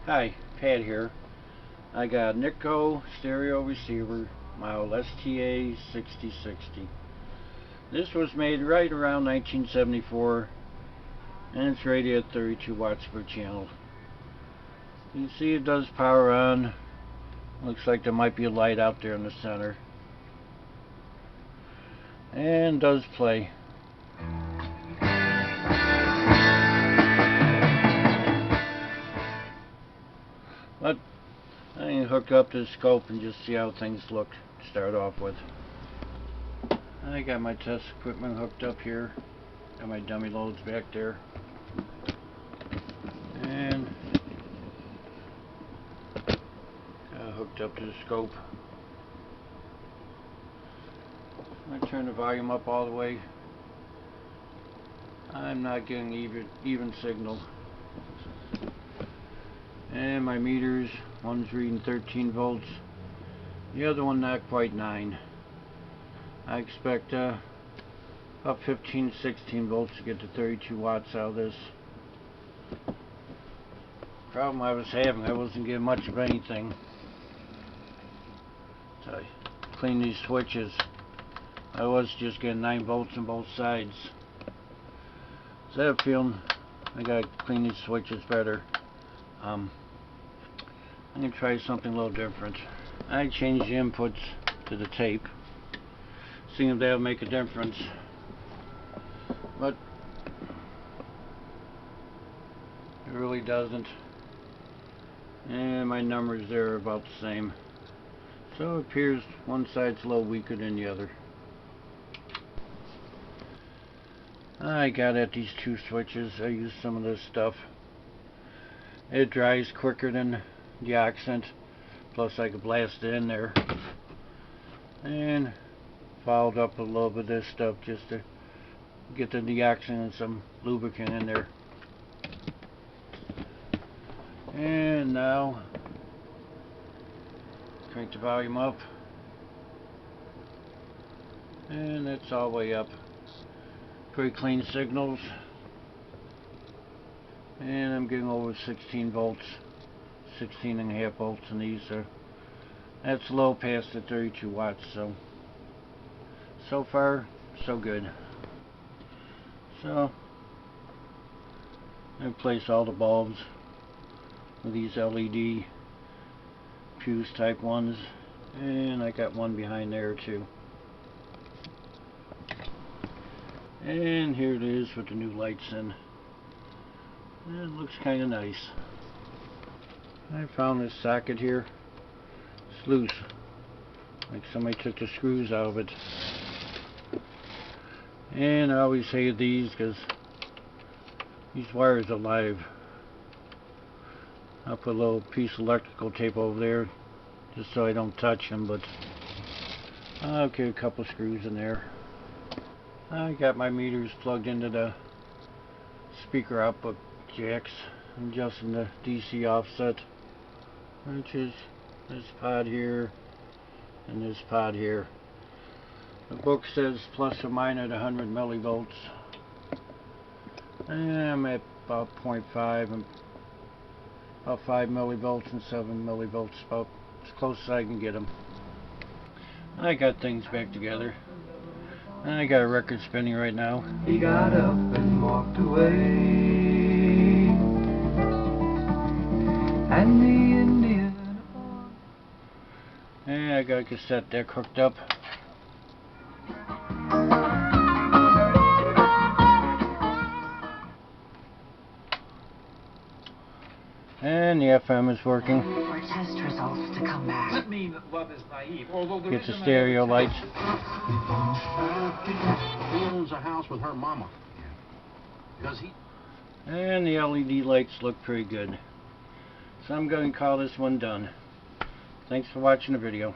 Hi, Pat here. I got a Nikko stereo receiver, model STA 6060. This was made right around 1974, and it's rated at 32 watts per channel. You can see it does power on. Looks like there might be a light out there in the center. And does play. But I can hook up to the scope and just see how things look to start off with. I got my test equipment hooked up here. Got my dummy loads back there. And hooked up to the scope. I turn the volume up all the way. I'm not getting even signal. And my meters, one's reading 13 volts, the other one not quite 9. I expect about 15-16 volts to get to 32 watts out of this. Problem I was having, I wasn't getting much of anything. So I clean these switches. I was just getting 9 volts on both sides. So I have a feeling I gotta clean these switches better. I'm going to try something a little different. I changed the inputs to the tape, seeing if that'll make a difference. But it really doesn't. And my numbers there are about the same. So it appears one side's a little weaker than the other. I got at these two switches. I used some of this stuff. It dries quicker than the accent, plus I could blast it in there, and followed up a little bit of this stuff just to get the deoxin and some lubricant in there. And now crank the volume up, and it's all the way up. Pretty clean signals, and I'm getting over 16 volts. 16.5 volts in these are. That's low past the 32 watts, so far so good. So I replace all the bulbs with these LED fuse type ones, and I got one behind there too. And here it is with the new lights in. It looks kind of nice. I found this socket here. It's loose, like somebody took the screws out of it. And I always hate these because these wires are live. I'll put a little piece of electrical tape over there just so I don't touch them, but I'll get a couple screws in there. I got my meters plugged into the speaker output jacks, adjusting the DC offset, which is this pod here and this pod here. The book says plus or minus 100 millivolts, and I'm at about 0.5 and about 5 millivolts and 7 millivolts, about as close as I can get them. I got things back together. I got a record spinning right now. He got up and walked away, and the Indian. And I got a cassette deck hooked up. And the FM is working. For test results to come back. Doesn't mean that love is naive, although there Get is the an stereo lights. He owns a house with her mama. Does he? And the LED lights look pretty good. So I'm going to call this one done. Thanks for watching the video.